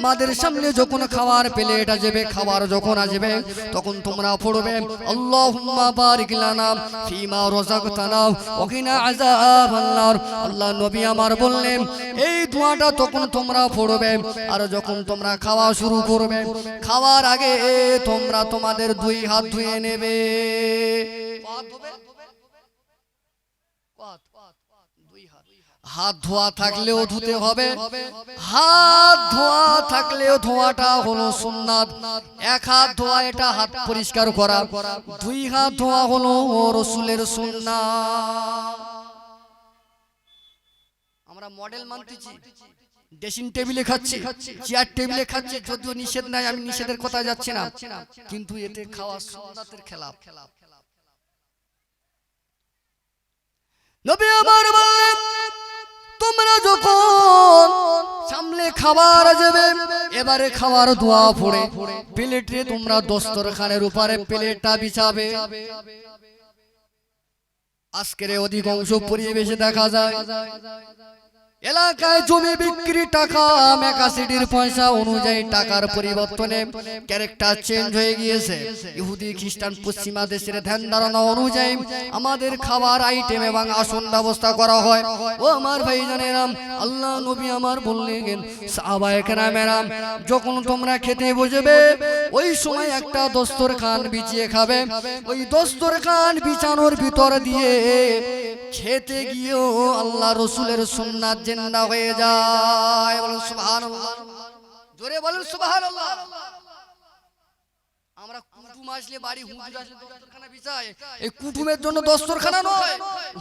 তোমাদের সামনে যখন খাবার প্লেট আসবে, খাবার যখন আসবে, তখন তোমরা পড়বে আল্লাহুম্মা বারিক লানা ফিমা রাযাকতানা ওয়া কিনা আযাবান নার। আল্লাহ নবী আমার বললেন এই দোয়াটা তখন তোমরা পড়বে। আর যখন তোমরা খাওয়া শুরু করবে, খাওয়ার আগে তোমরা তোমাদের দুই হাত ধুয়ে নেবে। হাত ধোয়া থাকলেও ধুতে হবে, হাত ধোয়া থাকলেও ধোয়াটা হলো সুন্নাত। এক হাত ধোয়া এটা হাত পরিষ্কার করা, দুই হাত ধোয়া হলো রাসূলের সুন্নাত। আমরা মডেল মানতেছি, ড্রেসিং টেবিলে খাচ্ছি, চেয়ার টেবিলে খাচ্ছি, যদিও নিষেধ নাই, আমি নিষেধের কথা যাচ্ছি না, কিন্তু এতে খাওয়া সুন্নাতের খেলাফ। নবী আমার বললেন তোমরা যখন সামনে খাবার আসবে, এবারে খাবার দোয়া পড়ে প্লেটে তোমরা দস্তরখানের উপরে প্লেটটা বিছাবে। আজকের অধিকাংশ পরিবেশে দেখা যায় এলাকায় জমি বিক্রি টাকা মেকাসিটির পয়সা অনুযায়ী টাকার পরিবর্তনে ক্যারেক্টার চেঞ্জ হয়ে গিয়েছে। ইহুদি খ্রিস্টান পশ্চিমা দেশের ধ্যান ধারণা অনুযায়ী আমাদের খাবার আইটেম এবং আসন ব্যবস্থা করা হয়। ও আমার ভাইজানেরা, আল্লাহ নবী আমার বললেন সাহাবায়ে কেরামেরা যখন তোমরা খেতে বসবে, ওই সময় একটা দস্তরখান বিছিয়ে খাবে। ওই দস্তরখান বিছানোর ভিতর দিয়ে খেতে গিয়েও আল্লাহ রাসূলের সুন্নাত জিন্দা হয়ে যায়। বলুন সুবহানাল্লাহ, জোরে বলুন সুবহানাল্লাহ। আমরা কুটুম আসলে বাড়ি হুজুর আসলে দস্তরখানা বিছায়, এই কুটুমের জন্য দস্তরখানা নয়,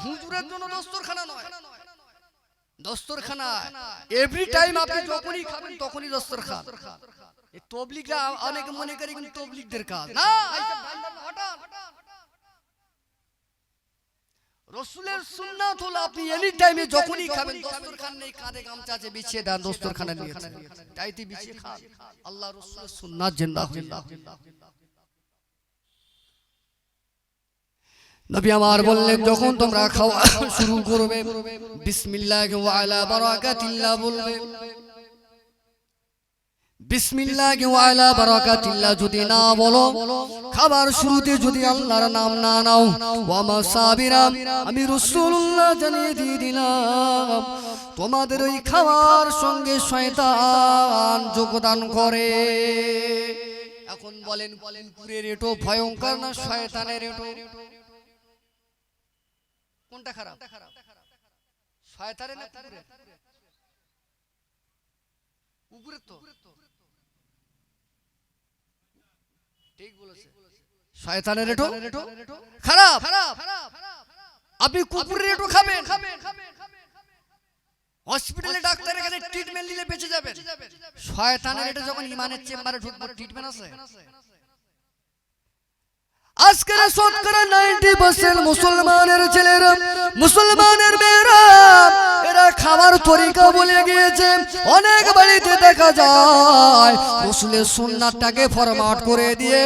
হুজুরের জন্য দস্তরখানা নয়। দস্তরখানা এভরি টাইম আপনি যখনই খাবেন তখনই দস্তরখান। এই তবলিগরা অনেকে মনে করে কিন্তু তবলিগদের কাজ না, হঠাৎ রাসূলের সুন্নাত হলো আপনি এনি টাইমে যখনই খাবেন দস্তরখান নেই, কাঁধে গামছা আছে বিছিয়ে দেন, দস্তরখানে নিয়েছেন, তাইতে বিছিয়ে খান। আল্লাহ রাসূলের সুন্নাত জিন্দা হয়ে যায়। নবী আমার বললেন যখন তোমরা খাওয়া শুরু করবে বিসমিল্লাহি ওয়া আলা বারাকাতিল্লাহ বলবে। বিসমিল্লাহি ওয়া আলা বারাকাতিল্লাহ যদি না বলো, খাবার শুরুতে যদি আল্লাহর নাম না নাও, ওয়া মাসাবিরা আমি রাসূলুল্লাহ জানিয়ে দিয়ে দিলাম তোমাদের ওই খাওয়ার সঙ্গে শয়তান যোগদান করে। এখন বলেন কুকুরের এটো ভয়ঙ্কর না শয়তানের এটো? কোনটা খারাপ? শয়তানের না কুকুরের? কুকুরের তো ঠিক বলেছে, শয়তানের এটো খারাপ। আপনি কুকুরের এটো খাবেন, হসপিটালে ডাক্তারের কাছে ট্রিটমেন্ট নিলে বেঁচে যাবেন। শয়তানের এটা যখন ইমানের চেম্বারে ঢুকবে ট্রিটমেন্ট আছে? আজকের শতকরা 90% মুসলমানের ছেলেরা, মুসলমানের মেয়েরা এরা খাবার তরিকা বলে গিয়েছে। অনেক বাড়িতে দেখা যায় রাসূলের সুন্নাতটাকে ফরমাট করে দিয়ে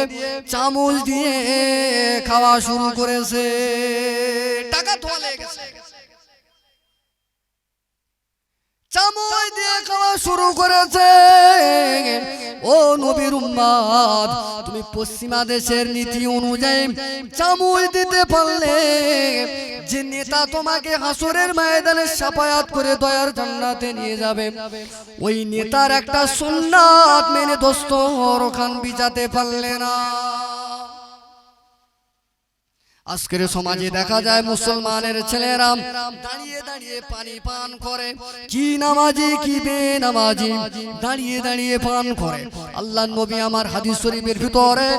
চামচ দিয়ে খাওয়া শুরু করেছে, টাকা ধোয়া লেগে গেছে, চামচ দিয়ে খাওয়া শুরু করেছে। ও নবীর উম্মত, তুমি পশ্চিমা দেশের নীতি অনুযায়ী চামচ দিতে পারলে যে নেতা তোমাকে হাসরের ময়দানে শাফায়াত করে দয়ার জান্নাতে নিয়ে যাবে, ওই নেতার একটা সুন্নাত মেনে দস্তরখান বিছাতে পারলে না। আজকের সমাজে দেখা যায় মুসলমানের ছেলেরা দাঁড়িয়ে দাঁড়িয়ে পানি পান করে, কি নামাজি কি বেনামাজি দাঁড়িয়ে দাঁড়িয়ে পান করে। আল্লাহর নবী আমার হাদিস শরীফের ভিতরে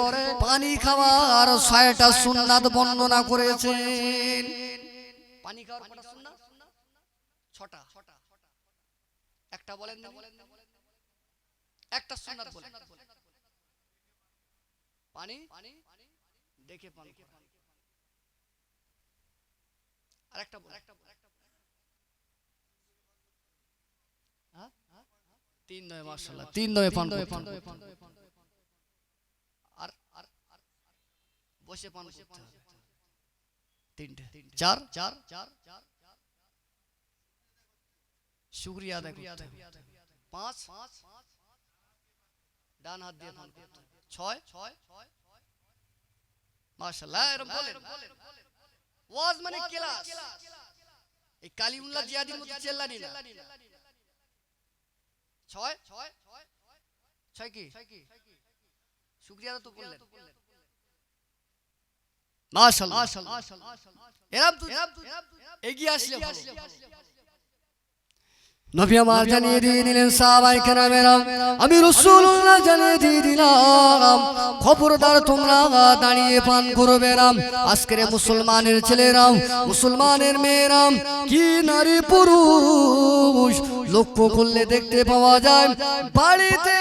পানি খাওয়ার ৬০টা সুন্নাত বর্ণনা করেছেন। পানি খাওয়ার কয়টা সুন্নাত? ৬টা। একটা বলেন, একটা সুন্নাত বলেন। পানি দেখে পান করা। আরেকটা বল। হ্যাঁ ৩ নয়, মাশাআল্লাহ ৩ নয় পান করতে। আর বসে পান করতে হবে ৩টে। ৪ শুকরিয়া আদায় করতে হবে ৫ ডান হাত দিয়ে পান করতে হবে। 6 মাশাআল্লাহ এরকম বলেন ওয়াজ মানে ক্লাস এই কালিমুল্লাহ জিয়াদির মতো চেল্লানি না 6 কি শুকরিয়া তো বললেন মাশাআল্লাহ এরকম এগিয়ে আসলে ভালো নবী আমার জানিয়ে দিয়ে দিলেন সাহাবায়ে কেরামেরা আমি রাসূলুল্লাহ জানিয়ে দিয়ে দিলাম খবরদার তোমরা দাঁড়িয়ে পান করবে না আজকের মুসলমানের ছেলেরা মুসলমানের মেয়েরা কি নারী পুরুষ লক্ষ্য করলে দেখতে পাওয়া যায় বাড়িতে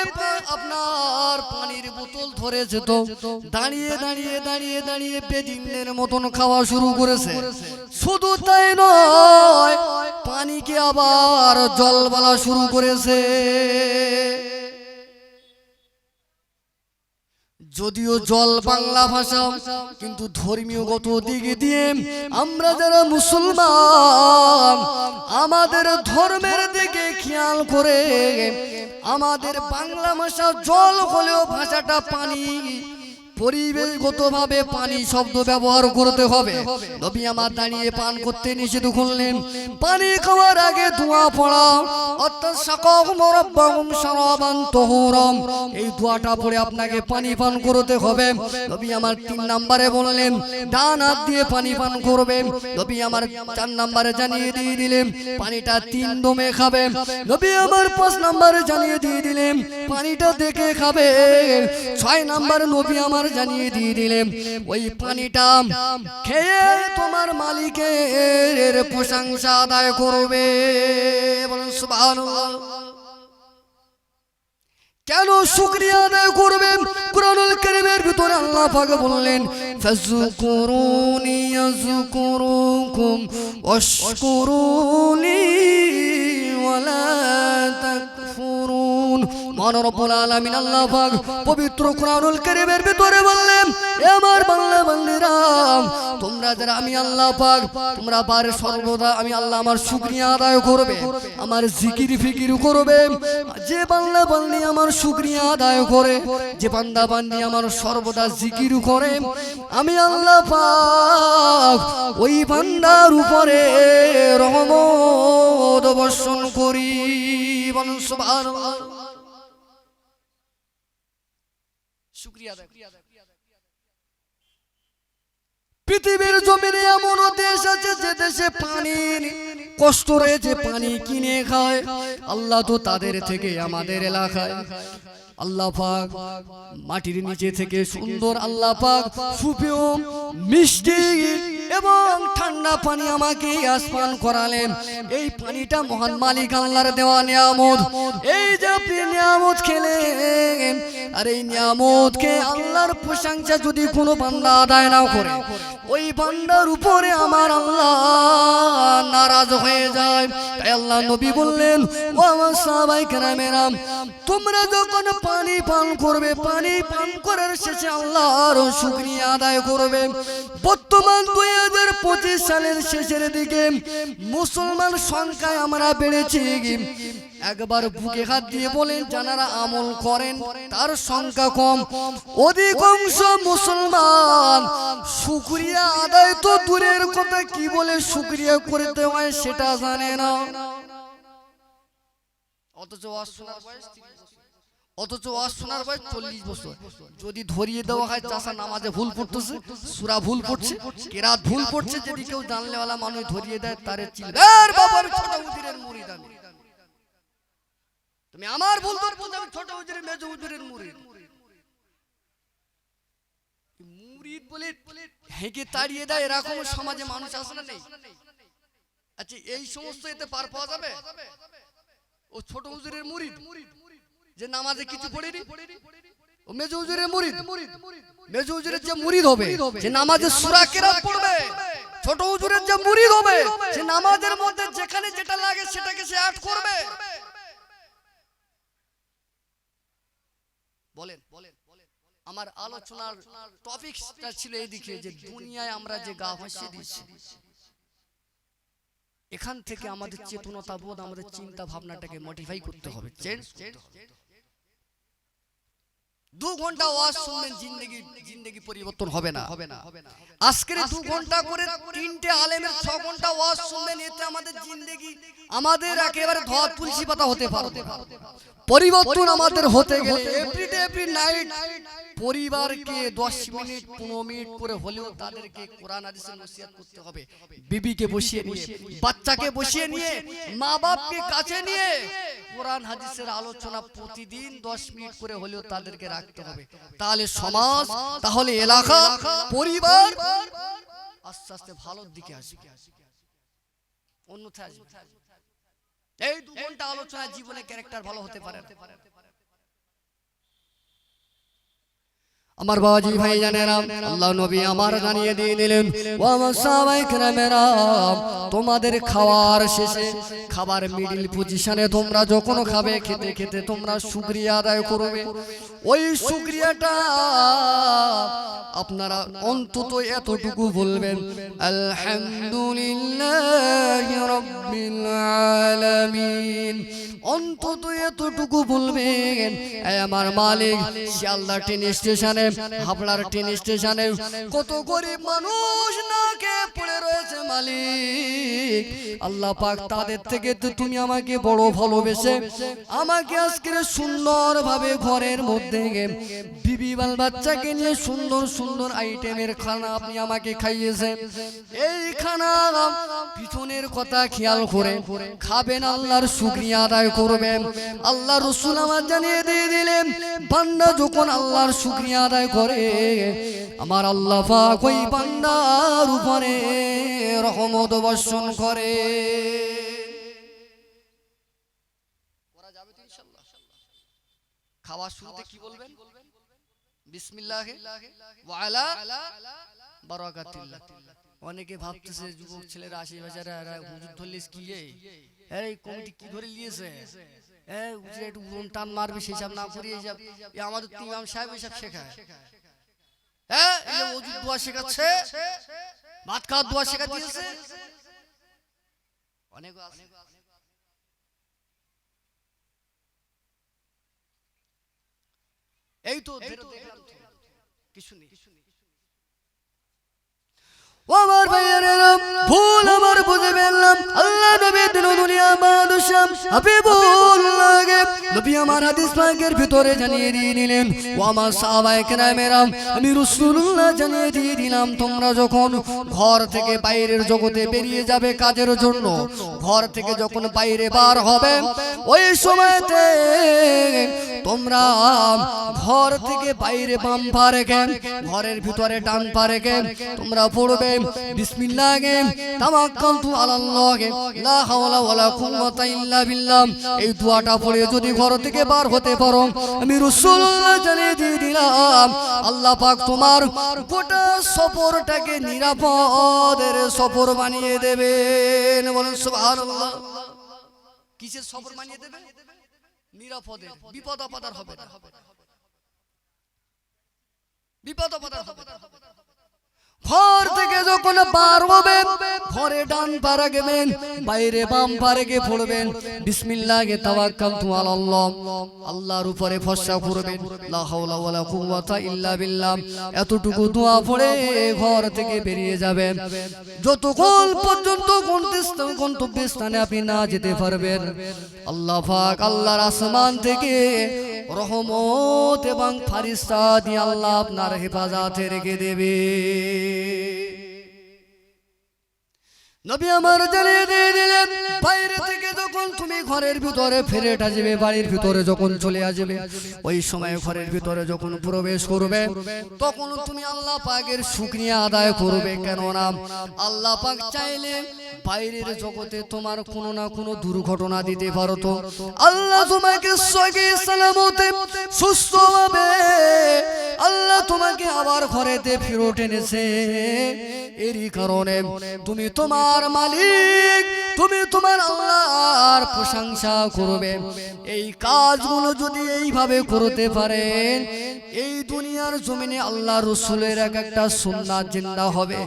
আপনার পানির বোতল ধরেছে তো দাঁড়িয়ে দাঁড়িয়ে দাঁড়িয়ে দাঁড়িয়ে বেদিনের মতন খাওয়া শুরু করেছে শুধু তাই নয় পানিকে আবার জল বলা শুরু করেছে যদিও জল বাংলা ভাষা কিন্তু ধর্মীয়গত দিক দিয়ে আমরা যারা মুসলমান আমাদের ধর্মের দিকে খেয়াল করে আমাদের বাংলা ভাষা জল হলেও ভাষাটা পানি পরিবেশগতভাবে পানি শব্দ ব্যবহার করতে হবে নবী আমার দাঁড়িয়ে পান করতে নিষেধ করলেন পানি খাওয়ার আগে দোয়া পড়া অর্থাৎ সাকাহুম রাব্বাহুম শারাবান তাহুরাম এই দোয়াটা পড়ে আপনাকে পানি পান করতে হবে নবী আমার 3 নম্বরে বললেন ডান হাত দিয়ে পানি পান করবেন নবী আমার 4 নম্বরে জানিয়ে দিয়ে দিলেন পানিটা 3 দমে খাবে নবী আমার 5 নম্বরে জানিয়ে দিয়ে দিলেন পানিটা দেখে খাবে 6 নম্বরে নবী আমার জানিয়ে দিয়ে দিলেন ওই পানিটা খেয়ে তোমার মালিকের প্রশংসা আদায় করবে বলুন সুবহানাল্লাহ কেন শুকরিয়া আদায় করবে কুরআনুল কারীমের ভিতরে আল্লাহ পাক বললেন ফাযকুরুনি ইয়াযকুরুকুম ওয়াশকুরুনি ওয়ালা তাকফুরুন মহান রব্বুল আলামিন আল্লাহ পাক পবিত্র কুরআনুল কারীমের ভিতরে বললেন হে আমার বান্দা বান্দীরা তোমরা যারা আমি আল্লাহ পাক তোমরা বারে সর্বদা আমি আল্লাহ আমার শুকরিয়া আদায় করবে আমার জিকির ফিকির করবে যে বান্দা বান্দী আমার শুকরিয়া আদায় করে যে বান্দা বান্দী আমার সর্বদা জিকির করে আমি আল্লাহ পাক ওই বান্দার উপরে রহমত বর্ষণ করি বলুন সুবহানাল্লাহ শুকরিয়া আদায় পৃথিবীর জমিনে এমন দেশ আছে যে দেশে পানির কষ্ট রয়েছে পানি কিনে খায় আল্লাহ তো তাদের থেকে আমাদের এলাকায় আল্লাহ পাক মাটির নিচে থেকে সুন্দর আল্লাহ পাক সুপেয় মিষ্টি এবং ঠান্ডা পানি আমাকে আসমান করালেন এই পানিটা মহান মালিক আল্লাহর দেওয়া নিয়ামত এই যে আপনি নিয়ামত খেলেন আর এই নিয়ামতকে আল্লাহর প্রশংসা যদি কোনো বান্দা আদায় না করে ওই বান্দার উপরে আমার আল্লাহ নারাজ হয়ে যায় তাই আল্লাহ নবী বললেন ও আমার সাহাবায়ে কেরামেরা তোমরা যখন পানি পান করবে পানি পান করার শেষে আল্লাহর শুকরিয়া আদায় করবে বর্তমান 2025 সালের শেষের দিকে মুসলমান সংখ্যায় আমরা বেড়েছি একবার বুকে হাত দিয়ে বলেন যারা আমল করেন তার সংখ্যা কম অধিকাংশ মুসলমান শুকরিয়া আদায় তো দূরের কথা কি বলে শুকরিয়া করতে হয় সেটা জানে না অথচ ওয়াজ শোনার বয়স 40 বছর যদি ধরিয়ে দেওয়া হয় চাষা নামাজে ভুল পড়তেছে সূরা ভুল পড়ছে কেরাত ভুল পড়ছে যদি কেউ জানলেওয়ালা মানুষ ধরিয়ে দেয় তারে চিল্লার বাবা আমি ছোট হুজুরের মুরিদ আমি তুমি আমার ভুল ধরছো আমি ছোট হুজুরের মেজ হুজুরের মুরিদ মুরিদ বলে হেঁকে তাড়িয়ে দেয় এরকম সমাজে মানুষ আছে না নেই আচ্ছা এই সমস্ত এতে পার পাওয়া যাবে ও ছোট হুজুরের মুরিদ যে নামাজে কিছু পড়েনি ও মেজ হুজুরের মুরিদ মেজ হুজুরের যে মুরিদ হবে সে নামাজে সূরা কেরাত পড়বে ছোট হুজুরের যে মুরিদ হবে সে নামাজের মধ্যে যেখানে যেটা লাগে সেটাকে সে অ্যাড করবে বলেন আমার আলোচনার টপিকটা ছিল এইদিকে যে দুনিয়ায় আমরা যে গা ভাসিয়ে দিচ্ছি এখান থেকে আমাদের চেতনতা বোধ আমাদের চিন্তা ভাবনাটাকে মডিফাই করতে হবে চেঞ্জ 2 ঘন্টা ওয়াজ শুনলেন, জিন্দেগি পরিবর্তন হবে না। আজকের 2 ঘন্টা করে 3টে আলেমের 6 ঘন্টা ওয়াজ শুনলেন, এতে আমাদের জিন্দেগি, আমাদের একেবারে ধোয়া তুলসী পাতা হতে পারে। পরিবর্তন আমাদের হতে গেলে এভরি নাইট পরিবারকে 10 মিনিট 15 মিনিট করে হলেও তাদেরকে কোরআন হাদিসের নসিহত করতে হবে। বিবিকে বসিয়ে নিয়ে, বাচ্চাকে বসিয়ে নিয়ে, মা বাপকে কাছে নিয়ে কোরআন হাদিসের আলোচনা প্রতিদিন 10 মিনিট করে হলেও তাদেরকে রাখতে হবে। তাহলে সমাজ, তাহলে এলাকা, পরিবার আস্তে আস্তে ভালোর দিকে আসবে, অন্যথায় আসবে। এই 2 ঘন্টা আলোচনা জীবনে ক্যারেক্টার ভালো হতে পারে না। আমার বাবাজি ভাই জানেরা, আল্লাহ নবী আমার জানিয়ে দিয়ে দিলেন, ও আমার সাহাবায়ে কেরামেরা, তোমাদের খাওয়ার শেষে, খাবার মিডল পজিশনে তোমরা যখন খাবে, খেতে খেতে তোমরা শুকরিয়া আদায় করবে। ওই শুকরিয়াটা আপনারা অন্তত এতটুকু বলবেন, আলহামদুলিল্লাহি রাব্বিল আলামিন। অন্তত এতটুকু বলবেন, আমার মালিক শিয়ালদা ট্রেন স্টেশনে, হাবড়ার ট্রেন স্টেশনে কত গরিব মানুষ না খেয়ে পড়ে রয়েছে মালিক, আল্লাহ পাক তাদের থেকে তো তুমি আমাকে বড় ভালোবেসে আমাকে আজকে সুন্দরভাবে ঘরের মধ্যে বিবি বাল বাচ্চাকে নিয়ে সুন্দর সুন্দর আইটেমের খানা আপনি আমাকে খাইয়েছেন। এই খানা পিছনের কথা খেয়াল করে খাবেন, আল্লাহর শুকরিয়া আদায় করবেন। আল্লাহ রাসূল আমার জানিয়ে দিয়ে দিলেন, বান্দা যখন আল্লাহর শুকরিয়া আদায় করে, আমার আল্লাহ পাক ওই বান্দার উপরে রহমত বর্ষণ করে। করা যাবে তো ইনশাআল্লাহ। খাওয়ার শুরুতে কি বলবেন? বিসমিল্লাহি ওয়া আলা বারাকাতিল্লাহ। অনেকে ভাবতেছে যুবক ছেলেরা আশেপাশেরা হুজুর ধরলে কি এই কমিটি কি ধরে নিয়েছে, একটু টান মারবে সেসব না করে আমাদের ইমাম সাহেব এসব শেখায়, ওযুর দোয়া শেখাচ্ছে, ভাত খাওয়ার দোয়া শেখা দিয়েছে। অনেক এই তো কিছু নেই। আমার ভাইয়েরা, ভুল আমার বুঝবেন না, আল্লাহ নবী দিন দুনিয়া বাদশাহ হাবিবুল্লাহ নবী আমার হাদিস পাকের ভিতরে জানিয়ে দিয়ে দিলেন, ও আমার সাহাবায়ে কেরামেরা, আমি রাসূলুল্লাহ জানিয়ে দিয়ে দিলাম, তোমরা যখন ঘর থেকে বাইরের জগতে বেরিয়ে যাবে কাজের জন্য, ঘর থেকে যখন বাইরে বার হবে, ওই সময়তে তোমরা ঘর থেকে বাইরে বাম পা রেখে, ঘরের ভিতরে ডান পা রেখে তোমরা পড়বে, বিসমিল্লাহি তাওয়াক্কালতু আলাল্লাহি লা হাওলা ওয়ালা কুওয়াতা ইল্লা বিল্লাহ। এই দোয়াটা পড়ে যদি ঘর থেকে বার হতে পারো, আমি রাসূলুল্লাহ জানিয়ে দিয়ে দিলাম, আল্লাহ পাক তোমার গোটা সফরটাকে নিরাপদের সফর বানিয়ে দেবেন। বলুন সুবহানাল্লাহ। কিসের সফর বানিয়ে দেবেন? নিরাপদের, বিপদ আপদ আর হবে না, বিপদ আপদ আর হবে না। ঘর থেকে যখন বার হবেন, ঘরে ডান পা রাখবেন, বাইরে বাম পা রেখে পড়বেন, বিসমিল্লাহি তাওয়াক্কালতু আলাল্লাহ, আল্লাহর উপরে ভরসা করবেন, লা হাওলা ওয়ালা কুওয়াতা ইল্লা বিল্লাহ। এতটুকু দোয়া পড়ে ঘর থেকে বেরিয়ে যাবেন। যতক্ষণ পর্যন্ত গন্তব্যস্থানে আপনি না যেতে পারবেন, আল্লাহ পাক আল্লাহর আসমান থেকে রহমত এবং ফারিস্তা দিয়ে আল্লাহ আপনার হেফাজতে রেখে দেবে। নবী আমার জানিয়ে দিয়ে দিলেন, বাইরে থেকে যখন তুমি ঘরের ভিতরে ফিরে আসবে, বাড়ির ভিতরে যখন চলে আসবে, ওই সময় ঘরের ভিতরে যখন প্রবেশ করবে, তখন তুমি আল্লাহ পাকের শুকরিয়া আদায় করবে। কেননা আল্লাহ পাক চাইলে বাইরের জগতে তোমার কোনো না কোনো দুর্ঘটনা দিতে পারতো, আল্লাহ তোমাকে সহি সালামতে সুস্থভাবে আল্লাহ তোমাকে আবার ঘরেতে ফিরত এনেছে। এরই কারণে তুমি তোমার মালিক তুমি তোমার আল্লাহর প্রশংসা করবে। এই কাজগুলো যদি এইভাবে করতে পারেন, এই দুনিয়ার জমিনে আল্লাহ রসুলের এক একটা সুন্নাত জিন্দা হবে।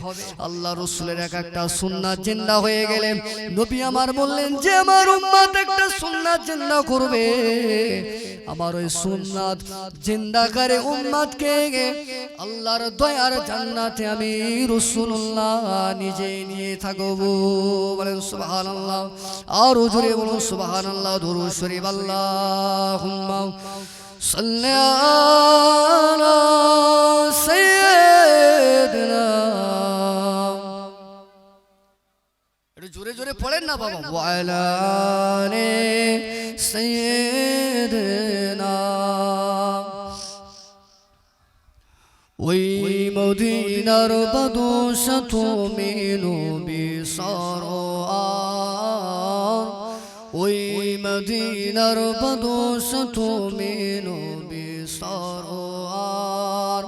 আল্লাহ রসুলের এক একটা সুন্নাত জিন্দা হয়ে গেলে নবী আমার বললেন যে আমার উম্মত একটা সুন্নাত জিন্দা করবে, আমার ওই সুন্নাত জিন্দাকারী উম্মতকে আল্লাহর দয়ার জান্নাতে আমি রাসূলুল্লাহ নিজে নিয়ে থাকব। বলেন সুবহানাল্লাহ। আর জোরে বলুন সুবহানাল্লাহ। দুরূদ শরীফ আল্লাহুম্মা সাল্লি আলা সাইয়্যিদিনা। একটু জোরে জোরে পড়েন না বাবা। ওয়া আলা আলি সাইয়্যিদিনা। ওই মদিনার বাদশা তুমি নবী সরওয়ার, ওই মদিনার বাদশা তুমি নবী সরওয়ার।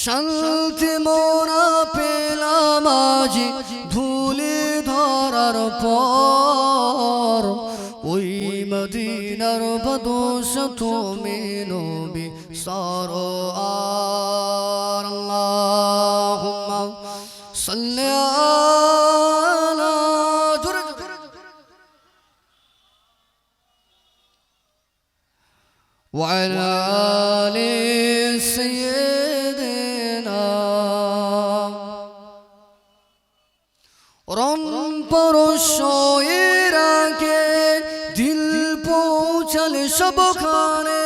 শান্তি মোরা পেলাম আজ ধুলি ধরার পর, ওই মদিনার বাদশা তুমি নবী সরওয়ার। আল্লাহুম্মা সাল্লি আলা ওয়া আলা আলি সাইয়্যিদিনা। রংপরশয়েরাকে দিল পৌঁছাল সবখানে,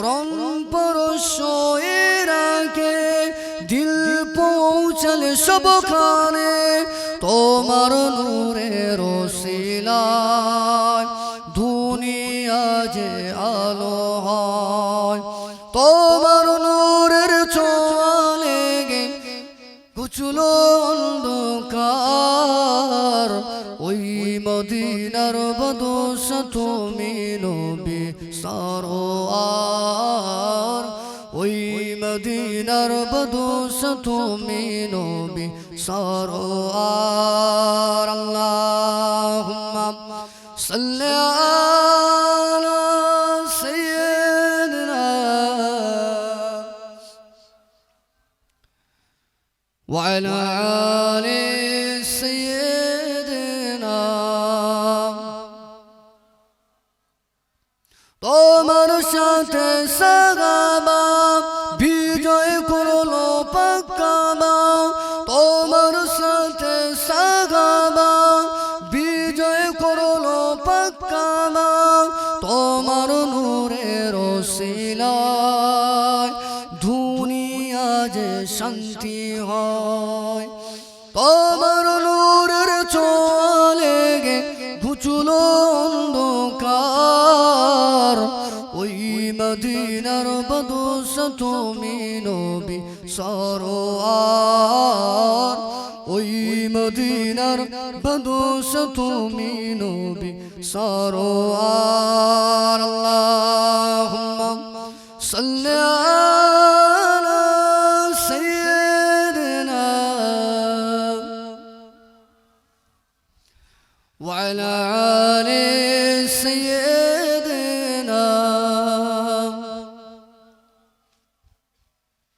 রংপরশয়েরাকে দিল পৌঁছাল সবখানে। তোমার নূরের ওসিলায় দুনিয়া যে আলো হয়, তোমার নূরের ছোঁয়া লেগে ঘুচলো অন্ধকার। ওই মদিনার বাদশা তুমি নবী সরওয়ার, ওই মদিনার বাদশা তুমি নবী সরওয়ার। আল্লাহুম্মা সাল্লি আলা সাইয়্যিদিনা ওয়া আলা আলি সাইয়্যিদিনা। তোমার সাথে সাহাবা বিজয় করলো পাক্কাবা, তোমার সাথে সাহাবা বিজয় করলো পাক্কাবা। তোমার নূরের ওসিলায় দুনিয়া যে শান্তি হয়, তোমার নূরের ছোঁয়া লেগে ঘুচলো অন্ধকার। ওই মদিনার বাদশা তুমি নবী সরওয়ার, ওই মদিনার বাদশা তুমি নবী সরওয়ার। আল্লাহুম্মা সাল্লি আলা সাইয়্যিদিনা ওয়া আলা আলি সাইয়্যিদিনা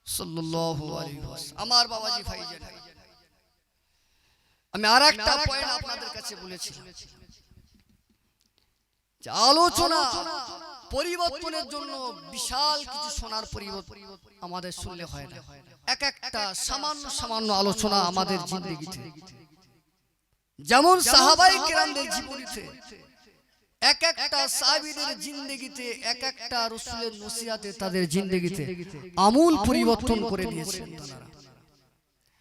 সাল্লাল্লাহু আলাইহি ওয়াসাল্লাম। আমার বাবাজি ভাইজান, আমি আরেকটা পয়েন্ট আপনাদের কাছে বলেছি যে আলোচনা পরিবর্তনের জন্য বিশাল কিছু শোনার পরিবর্তন আমাদের শুনলে হয় না। এক একটা সামান্য সামান্য আলোচনা আমাদের জিন্দেগিতে, যেমন সাহাবায়ে কেরামদের জীবনীতে, এক একটা সাহাবীদের জিন্দেগিতে, এক একটা রাসূলের নসিহতে তাদের জিন্দেগিতে আমূল পরিবর্তন করে দিয়েছেন তারা।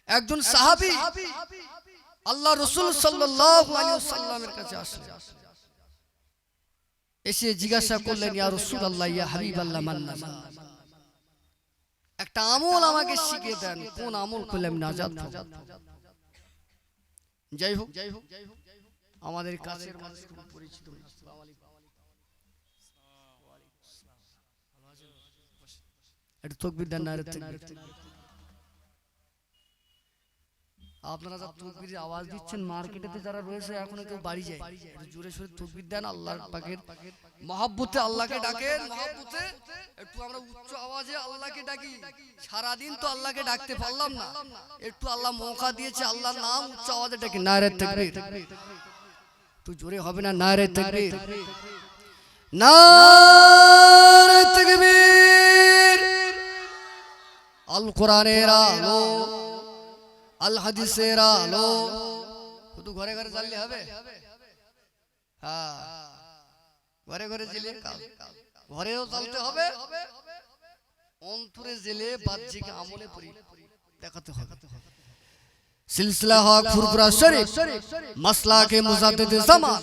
একজন সাহাবী আল্লাহ রাসূল সাল্লাল্লাহু আলাইহি ওয়াসাল্লামের কাছে আসলেন, এসে জিজ্ঞাসা করলেন, ইয়া রাসূলুল্লাহ, ইয়া হাবিবাল্লাহ, মান্না একটা আমল আমাকে শিখিয়ে দেন, কোন আমল করলে আমি নাজাত পাবো। যাই হোক আমাদের কাছের মানুষ খুব পরিচিত, একটু তাকবীর দেন না। আপনারা যা তাকবীরের আওয়াজ দিচ্ছেন মার্কেটেতে যারা রয়েছে এখনো কেউ বাড়ি যায়, একটু জোরে সোরে তাকবীর দেন, আল্লাহর পাকের মহব্বতে আল্লাহকে ডাকেন, মহব্বতে একটু আমরা উচ্চ আওয়াজে আল্লাহকে ডাকি। সারাদিন তো আল্লাহকে ডাকতে পারলাম না, একটু আল্লাহ মৌকা দিয়েছে, আল্লাহর নাম উচ্চ আওয়াজে ডাকি। নারে তাকবীর, তুই জোরে হবে না, নারে তাকবীর, নারে তাকবীর। আল কোরআনের আলো, আল হাদিসের আলো, শুধু ঘরে ঘরে জ্বাললে হবে? হ্যাঁ, ঘরে ঘরে জেলে ঘরেও জ্বালতে হবে, অন্তরে জেলে বাহ্যিক আমলে দেখাতে হবে। সিলসিলা হক ফুরফুরা শরীফ, মাসলাকে মুজাদ্দিদ জামান,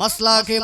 মাসলাকে